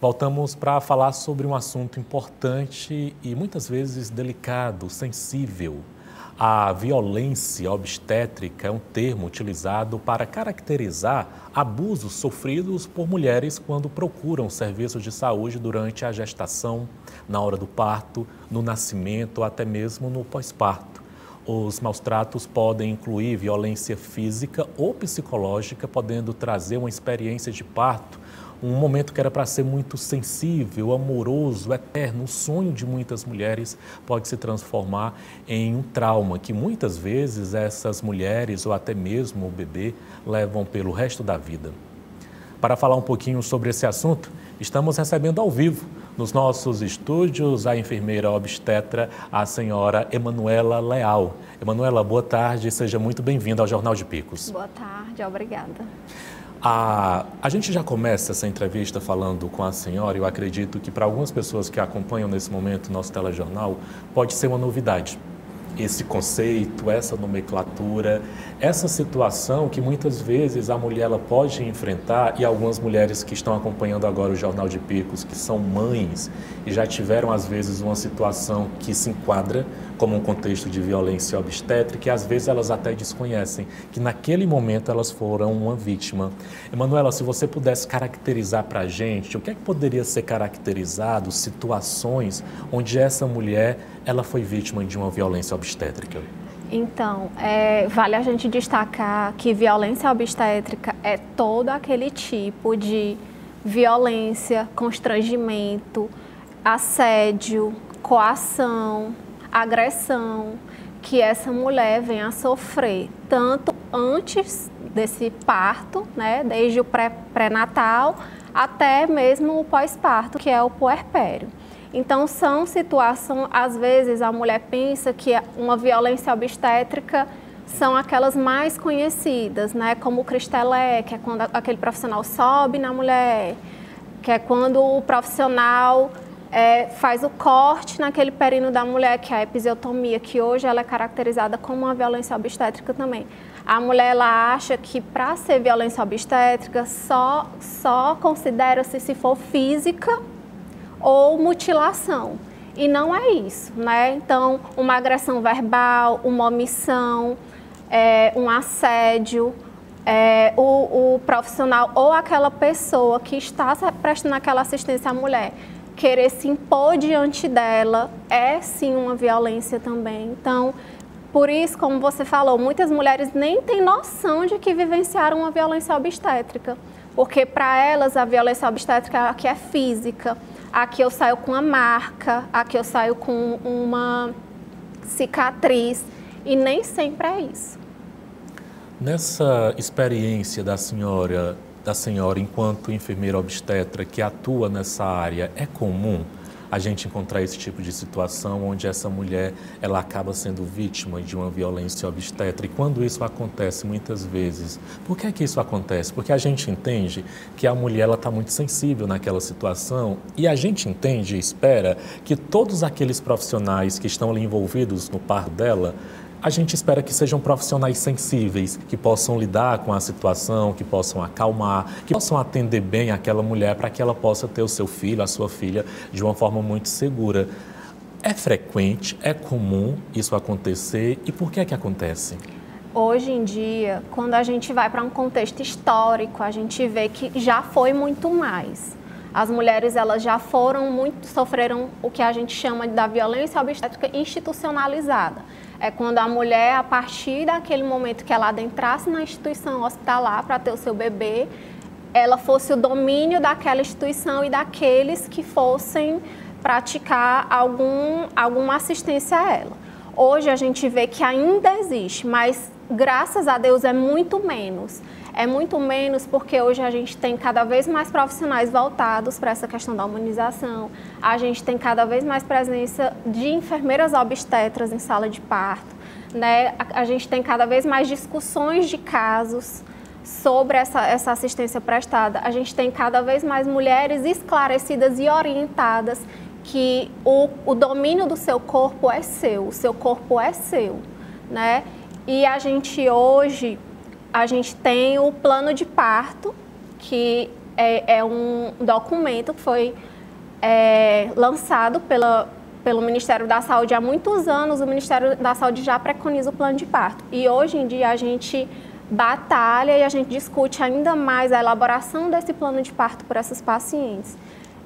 Voltamos para falar sobre um assunto importante e muitas vezes delicado, sensível. A violência obstétrica é um termo utilizado para caracterizar abusos sofridos por mulheres quando procuram serviços de saúde durante a gestação, na hora do parto, no nascimento ou até mesmo no pós-parto. Os maus-tratos podem incluir violência física ou psicológica, podendo trazer uma experiência de parto, um momento que era para ser muito sensível, amoroso, eterno. O sonho de muitas mulheres pode se transformar em um trauma que muitas vezes essas mulheres ou até mesmo o bebê levam pelo resto da vida. Para falar um pouquinho sobre esse assunto, estamos recebendo ao vivo nos nossos estúdios a enfermeira obstetra, a senhora Emanuela Leal. Emanuela, boa tarde, seja muito bem-vinda ao Jornal de Picos. Boa tarde, obrigada. A gente já começa essa entrevista falando com a senhora, e eu acredito que para algumas pessoas que acompanham nesse momento o nosso telejornal, pode ser uma novidade. Esse conceito, essa nomenclatura, essa situação que muitas vezes a mulher ela pode enfrentar, e algumas mulheres que estão acompanhando agora o Jornal de Picos, que são mães e já tiveram às vezes uma situação que se enquadra como um contexto de violência obstétrica, e às vezes elas até desconhecem que naquele momento elas foram uma vítima. Emanuela, se você pudesse caracterizar para a gente, o que é que poderia ser caracterizado, situações onde essa mulher ela foi vítima de uma violência obstétrica? Então, vale a gente destacar que violência obstétrica é todo aquele tipo de violência, constrangimento, assédio, coação, agressão que essa mulher vem a sofrer, tanto antes desse parto, né, desde o pré-natal até mesmo o pós-parto, que é o puerpério. Então, são situações, às vezes a mulher pensa que uma violência obstétrica são aquelas mais conhecidas, né, como o cristelé, que é quando aquele profissional sobe na mulher, que é quando o profissional faz o corte naquele períneo da mulher, que é a episiotomia, que hoje ela é caracterizada como uma violência obstétrica também. A mulher ela acha que para ser violência obstétrica só considera-se se for física ou mutilação. E não é isso, né? Então, uma agressão verbal, uma omissão, um assédio, o profissional ou aquela pessoa que está prestando aquela assistência à mulher querer se impor diante dela é sim uma violência também. Então, por isso, como você falou, muitas mulheres nem têm noção de que vivenciaram uma violência obstétrica, porque para elas a violência obstétrica aqui é física, aqui eu saio com uma marca, aqui eu saio com uma cicatriz, e nem sempre é isso. Nessa experiência da senhora enquanto enfermeira obstetra que atua nessa área, é comum a gente encontrar esse tipo de situação onde essa mulher ela acaba sendo vítima de uma violência obstétrica? E quando isso acontece muitas vezes, por que é que isso acontece? Porque a gente entende que a mulher ela está muito sensível naquela situação, e a gente entende e espera que todos aqueles profissionais que estão ali envolvidos no parto dela, a gente espera que sejam profissionais sensíveis, que possam lidar com a situação, que possam acalmar, que possam atender bem aquela mulher para que ela possa ter o seu filho, a sua filha, de uma forma muito segura. É frequente, é comum isso acontecer, e por que é que acontece? Hoje em dia, quando a gente vai para um contexto histórico, a gente vê que já foi muito mais. As mulheres elas já sofreram o que a gente chama da violência obstétrica institucionalizada. É quando a mulher, a partir daquele momento que ela adentrasse na instituição hospitalar para ter o seu bebê, ela fosse o domínio daquela instituição e daqueles que fossem praticar alguma assistência a ela. Hoje a gente vê que ainda existe, mas graças a Deus é muito menos. É muito menos porque hoje a gente tem cada vez mais profissionais voltados para essa questão da humanização. A gente tem cada vez mais presença de enfermeiras obstetras em sala de parto, né? A gente tem cada vez mais discussões de casos sobre essa assistência prestada. A gente tem cada vez mais mulheres esclarecidas e orientadas que o domínio do seu corpo é seu, o seu corpo é seu, né? E a gente hoje... A gente tem o plano de parto, que é um documento que foi lançado pelo Ministério da Saúde há muitos anos. O Ministério da Saúde já preconiza o plano de parto. E hoje em dia a gente batalha e a gente discute ainda mais a elaboração desse plano de parto para essas pacientes.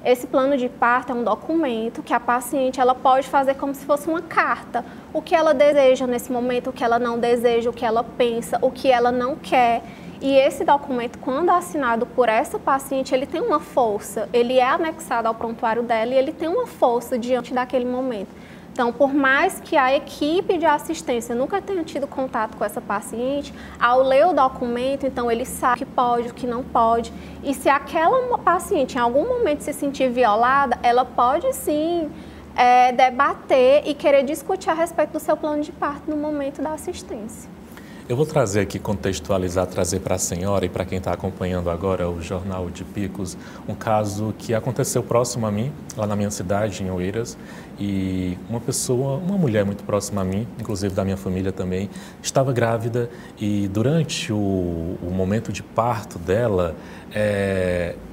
Esse plano de parto é um documento que a paciente ela pode fazer como se fosse uma carta. O que ela deseja nesse momento, o que ela não deseja, o que ela pensa, o que ela não quer. E esse documento, quando assinado por essa paciente, ele tem uma força, ele é anexado ao prontuário dela e ele tem uma força diante daquele momento. Então, por mais que a equipe de assistência nunca tenha tido contato com essa paciente, ao ler o documento, então ele sabe o que pode, o que não pode. E se aquela paciente em algum momento se sentir violada, ela pode sim debater e querer discutir a respeito do seu plano de parto no momento da assistência. Eu vou trazer aqui, contextualizar, trazer para a senhora e para quem está acompanhando agora o Jornal de Picos, um caso que aconteceu próximo a mim, lá na minha cidade, em Oeiras, e uma mulher muito próxima a mim, inclusive da minha família também, estava grávida e durante o momento de parto dela,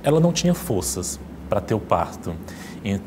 ela não tinha forças para ter o parto.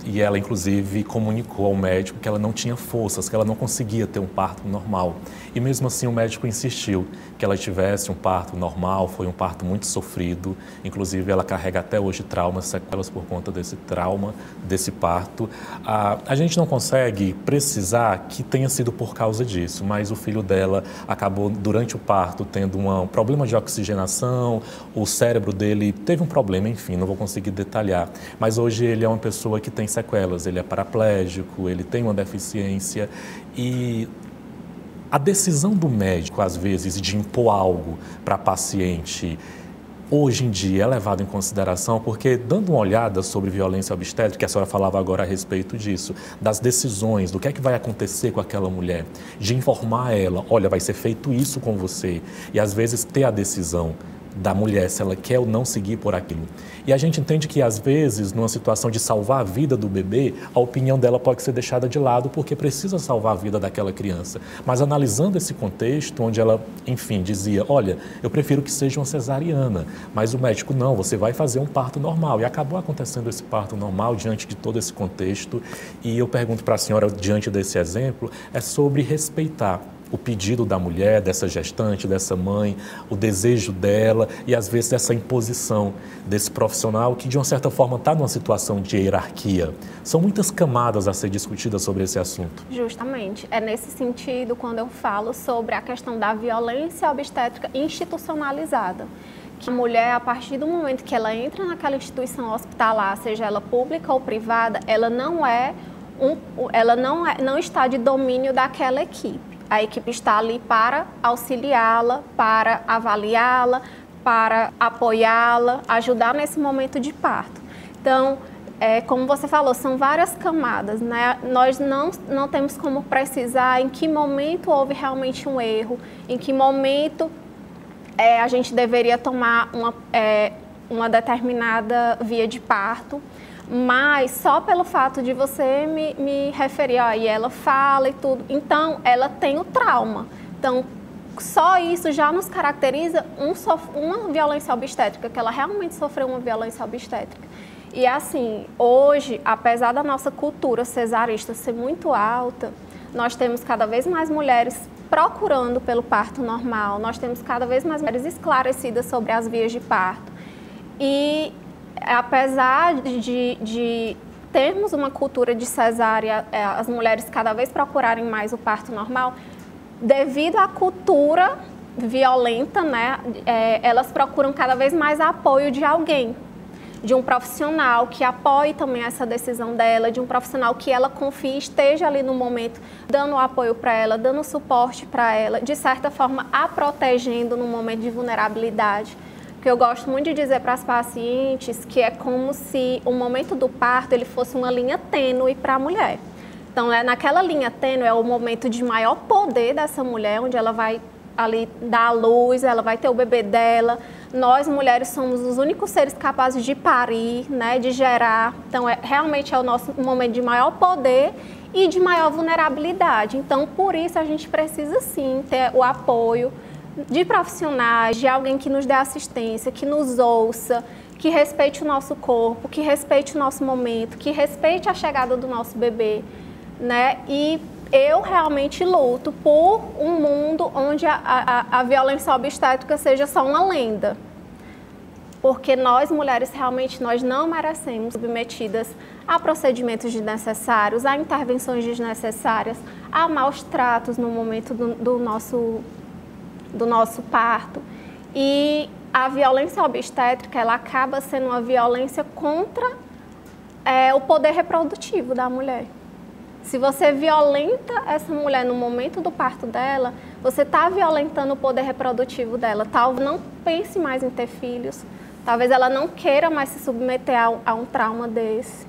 E ela, inclusive, comunicou ao médico que ela não tinha forças, que ela não conseguia ter um parto normal. E mesmo assim o médico insistiu que ela tivesse um parto normal, foi um parto muito sofrido. Inclusive ela carrega até hoje traumas, sequelas por conta desse trauma, desse parto. A gente não consegue precisar que tenha sido por causa disso, mas o filho dela acabou, durante o parto, tendo um problema de oxigenação, o cérebro dele teve um problema, enfim, não vou conseguir detalhar. Mas hoje ele é uma pessoa que tem sequelas, ele é paraplégico, ele tem uma deficiência e a decisão do médico, às vezes, de impor algo para a paciente, hoje em dia é levado em consideração, porque dando uma olhada sobre violência obstétrica, a senhora falava agora a respeito disso, das decisões, do que é que vai acontecer com aquela mulher, de informar ela, olha, vai ser feito isso com você, e às vezes ter a decisão da mulher, se ela quer ou não seguir por aquilo. E a gente entende que, às vezes, numa situação de salvar a vida do bebê, a opinião dela pode ser deixada de lado porque precisa salvar a vida daquela criança. Mas analisando esse contexto, onde ela, enfim, dizia, olha, eu prefiro que seja uma cesariana, mas o médico, não, você vai fazer um parto normal. E acabou acontecendo esse parto normal diante de todo esse contexto. E eu pergunto para a senhora, diante desse exemplo, é sobre respeitar o pedido da mulher, dessa gestante, dessa mãe, o desejo dela e, às vezes, essa imposição desse profissional que, de uma certa forma, está numa situação de hierarquia. São muitas camadas a ser discutidas sobre esse assunto. Justamente. É nesse sentido quando eu falo sobre a questão da violência obstétrica institucionalizada. Que a mulher, a partir do momento que ela entra naquela instituição hospitalar, seja ela pública ou privada, ela não está de domínio daquela equipe. A equipe está ali para auxiliá-la, para avaliá-la, para apoiá-la, ajudar nesse momento de parto. Então, como você falou, são várias camadas, né? Nós não temos como precisar em que momento houve realmente um erro, em que momento a gente deveria tomar uma determinada via de parto. Mas só pelo fato de você me referir, e ela fala e tudo, então ela tem o trauma. Então, só isso já nos caracteriza uma violência obstétrica, que ela realmente sofreu uma violência obstétrica. E assim, hoje, apesar da nossa cultura cesarista ser muito alta, nós temos cada vez mais mulheres procurando pelo parto normal, nós temos cada vez mais mulheres esclarecidas sobre as vias de parto. E apesar de termos uma cultura de cesárea, as mulheres cada vez procurarem mais o parto normal, devido à cultura violenta, né, elas procuram cada vez mais apoio de alguém, de um profissional que apoie também essa decisão dela, de um profissional que ela confie, esteja ali no momento, dando apoio para ela, dando suporte para ela, de certa forma a protegendo no momento de vulnerabilidade. Porque eu gosto muito de dizer para as pacientes que é como se o momento do parto ele fosse uma linha tênue para a mulher. Então, naquela linha tênue é o momento de maior poder dessa mulher, onde ela vai ali dar a luz, ela vai ter o bebê dela. Nós, mulheres, somos os únicos seres capazes de parir, né, de gerar. Então, realmente é o nosso momento de maior poder e de maior vulnerabilidade. Então, por isso, a gente precisa, sim, ter o apoio de profissionais, de alguém que nos dê assistência, que nos ouça, que respeite o nosso corpo, que respeite o nosso momento, que respeite a chegada do nosso bebê, né? E eu realmente luto por um mundo onde a violência obstétrica seja só uma lenda. Porque nós, mulheres, realmente nós não merecemos submetidas a procedimentos desnecessários, a intervenções desnecessárias, a maus tratos no momento do nosso parto. E a violência obstétrica, ela acaba sendo uma violência contra o poder reprodutivo da mulher. Se você violenta essa mulher no momento do parto dela, você está violentando o poder reprodutivo dela. Talvez não pense mais em ter filhos, talvez ela não queira mais se submeter a um trauma desse.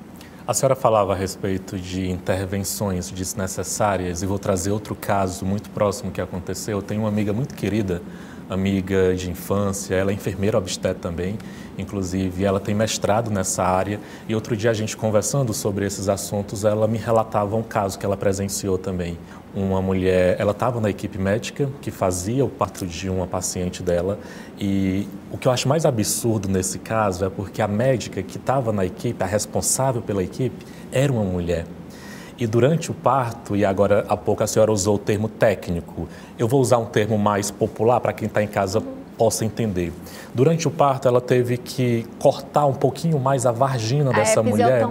A senhora falava a respeito de intervenções desnecessárias e vou trazer outro caso muito próximo que aconteceu. Eu tenho uma amiga muito querida, amiga de infância, ela é enfermeira obstetra também, inclusive ela tem mestrado nessa área e outro dia a gente conversando sobre esses assuntos, ela me relatava um caso que ela presenciou também. Uma mulher, ela estava na equipe médica que fazia o parto de uma paciente dela e o que eu acho mais absurdo nesse caso é porque a médica que estava na equipe, a responsável pela equipe, era uma mulher. E durante o parto, e agora há pouco a senhora usou o termo técnico, eu vou usar um termo mais popular para quem está em casa possa entender. Durante o parto, ela teve que cortar um pouquinho mais a vagina dessa mulher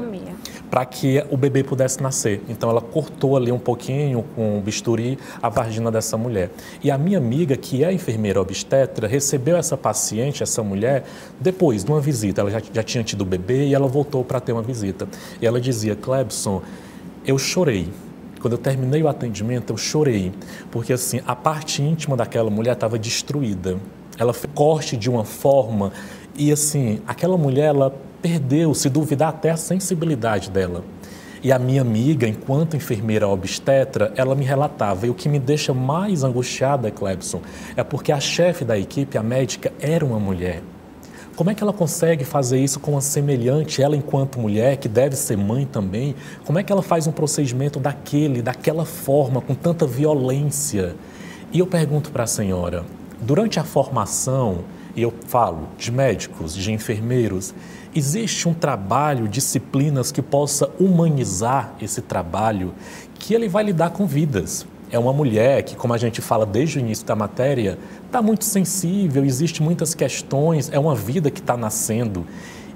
para que o bebê pudesse nascer. Então, ela cortou ali um pouquinho com o bisturi a vagina dessa mulher. E a minha amiga, que é enfermeira obstetra, recebeu essa paciente, essa mulher, depois de uma visita. Ela já tinha tido o bebê e ela voltou para ter uma visita. E ela dizia, Clebson, eu chorei. Quando eu terminei o atendimento, eu chorei. Porque, assim, a parte íntima daquela mulher estava destruída. Ela fez corte de uma forma e, assim, aquela mulher, ela perdeu, se duvidar, até a sensibilidade dela. E a minha amiga, enquanto enfermeira obstetra, ela me relatava. E o que me deixa mais angustiada, Clebson, é porque a chefe da equipe, a médica, era uma mulher. Como é que ela consegue fazer isso com uma semelhante, ela enquanto mulher, que deve ser mãe também, como é que ela faz um procedimento daquela forma, com tanta violência? E eu pergunto para a senhora, durante a formação, e eu falo de médicos, de enfermeiros, existe um trabalho, disciplinas que possa humanizar esse trabalho, que ele vai lidar com vidas. É uma mulher que, como a gente fala desde o início da matéria, está muito sensível, existem muitas questões, é uma vida que está nascendo.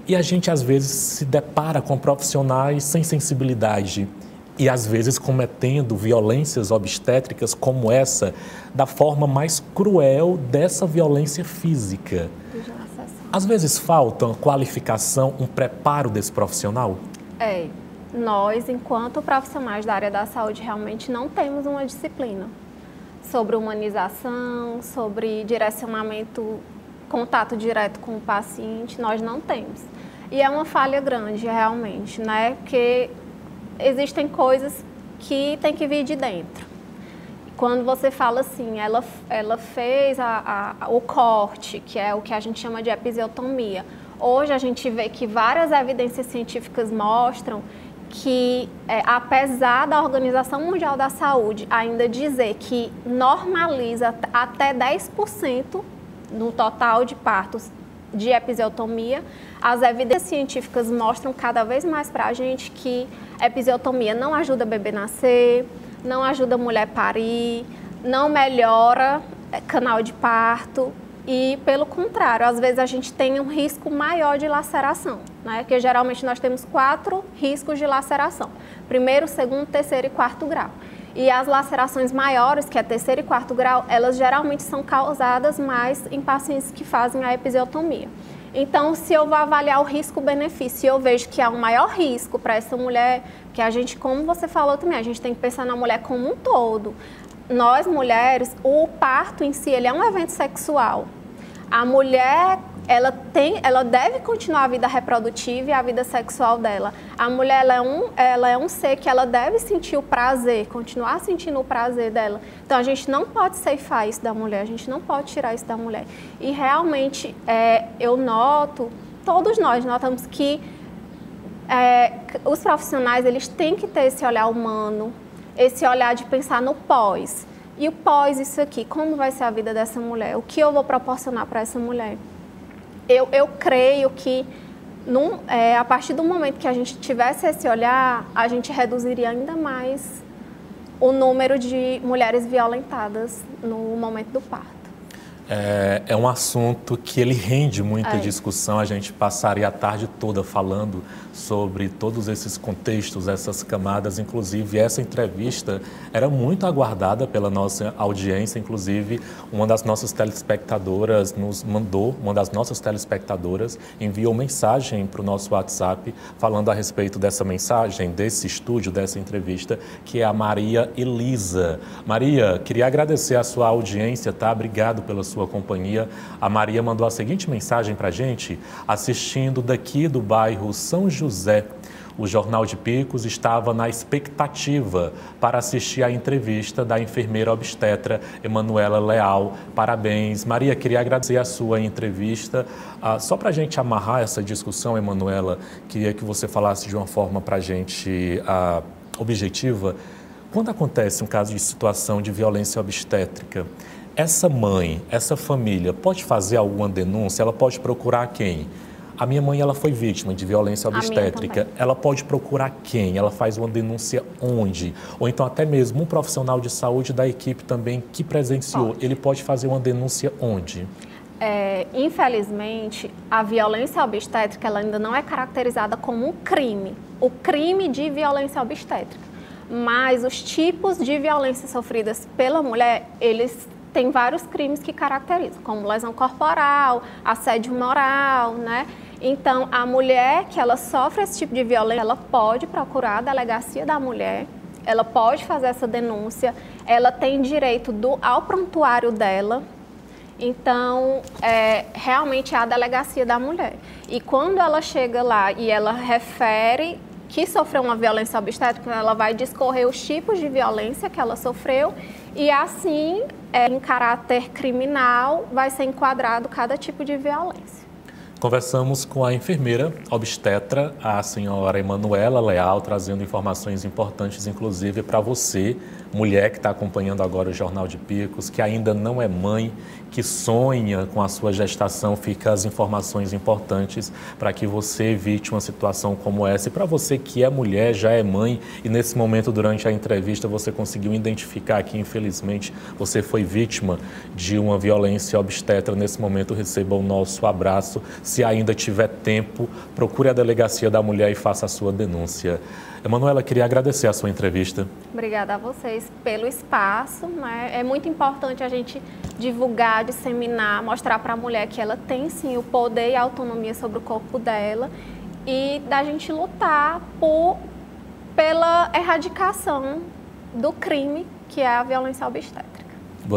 E a gente, às vezes, se depara com profissionais sem sensibilidade e, às vezes, cometendo violências obstétricas como essa, da forma mais cruel dessa violência física. Às vezes falta uma qualificação, um preparo desse profissional? Nós, enquanto profissionais da área da saúde, realmente não temos uma disciplina sobre humanização, sobre direcionamento, contato direto com o paciente, nós não temos. E é uma falha grande, realmente, né? Porque existem coisas que tem que vir de dentro. Quando você fala assim, ela fez o corte, que é o que a gente chama de episiotomia. Hoje a gente vê que várias evidências científicas mostram que, apesar da Organização Mundial da Saúde ainda dizer que normaliza até 10% no total de partos de episiotomia, as evidências científicas mostram cada vez mais para a gente que a episiotomia não ajuda o bebê a nascer, não ajuda a mulher a parir, não melhora canal de parto. E, pelo contrário, às vezes a gente tem um risco maior de laceração, né? Porque geralmente nós temos 4 riscos de laceração. Primeiro, segundo, terceiro e quarto grau. E as lacerações maiores, que é terceiro e quarto grau, elas geralmente são causadas mais em pacientes que fazem a episiotomia. Então, se eu vou avaliar o risco-benefício e eu vejo que há um maior risco para essa mulher, que a gente, como você falou também, a gente tem que pensar na mulher como um todo. Nós, mulheres, o parto em si, ele é um evento sexual. A mulher, ela deve continuar a vida reprodutiva e a vida sexual dela. A mulher, ela é um ser que ela deve sentir o prazer, continuar sentindo o prazer dela. Então, a gente não pode ceifar isso da mulher, a gente não pode tirar isso da mulher. E, realmente, eu noto, todos nós notamos que os profissionais, eles têm que ter esse olhar humano, esse olhar de pensar no pós. E o pós, isso aqui, como vai ser a vida dessa mulher? O que eu vou proporcionar para essa mulher? Eu creio que a partir do momento que a gente tivesse esse olhar, a gente reduziria ainda mais o número de mulheres violentadas no momento do parto. É um assunto que ele rende muita discussão, a gente passaria a tarde toda falando sobre todos esses contextos, essas camadas, inclusive essa entrevista era muito aguardada pela nossa audiência, inclusive uma das nossas telespectadoras enviou mensagem para o nosso WhatsApp falando a respeito dessa mensagem, desse estúdio, dessa entrevista, que é a Maria Elisa. Maria, queria agradecer a sua audiência, tá? Obrigado pela sua companhia. A Maria mandou a seguinte mensagem para a gente, assistindo daqui do bairro São José. O Jornal de Picos estava na expectativa para assistir à entrevista da enfermeira obstetra Emanuela Leal. Parabéns. Maria, queria agradecer a sua entrevista. Só para a gente amarrar essa discussão, Emanuela, queria que você falasse de uma forma para a gente objetiva. Quando acontece um caso de situação de violência obstétrica, essa mãe, essa família pode fazer alguma denúncia? Ela pode procurar quem? A minha mãe, ela foi vítima de violência obstétrica. Ela pode procurar quem? Ela faz uma denúncia onde? Ou então até mesmo um profissional de saúde da equipe também que presenciou, ele pode fazer uma denúncia onde? Infelizmente, a violência obstétrica ela ainda não é caracterizada como um crime. O crime de violência obstétrica. Mas os tipos de violência sofridas pela mulher, eles têm vários crimes que caracterizam, como lesão corporal, assédio moral, né? Então, a mulher que ela sofre esse tipo de violência, ela pode procurar a delegacia da mulher, ela pode fazer essa denúncia, ela tem direito ao prontuário dela. Então, realmente é a delegacia da mulher. E quando ela chega lá e ela refere que sofreu uma violência obstétrica, ela vai discorrer os tipos de violência que ela sofreu e assim, em caráter criminal, vai ser enquadrado cada tipo de violência. Conversamos com a enfermeira obstetra, a senhora Emanuela Leal, trazendo informações importantes, inclusive para você, mulher que está acompanhando agora o Jornal de Picos, que ainda não é mãe, que sonha com a sua gestação, fica as informações importantes para que você evite uma situação como essa. E para você que é mulher, já é mãe, e nesse momento, durante a entrevista, você conseguiu identificar que, infelizmente, você foi vítima de uma violência obstetra, nesse momento, receba o nosso abraço. Se ainda tiver tempo, procure a delegacia da mulher e faça a sua denúncia. Emanuela, queria agradecer a sua entrevista. Obrigada a vocês pelo espaço, né? É muito importante a gente divulgar, disseminar, mostrar para a mulher que ela tem sim o poder e a autonomia sobre o corpo dela e da gente lutar pela erradicação do crime que é a violência obstétrica.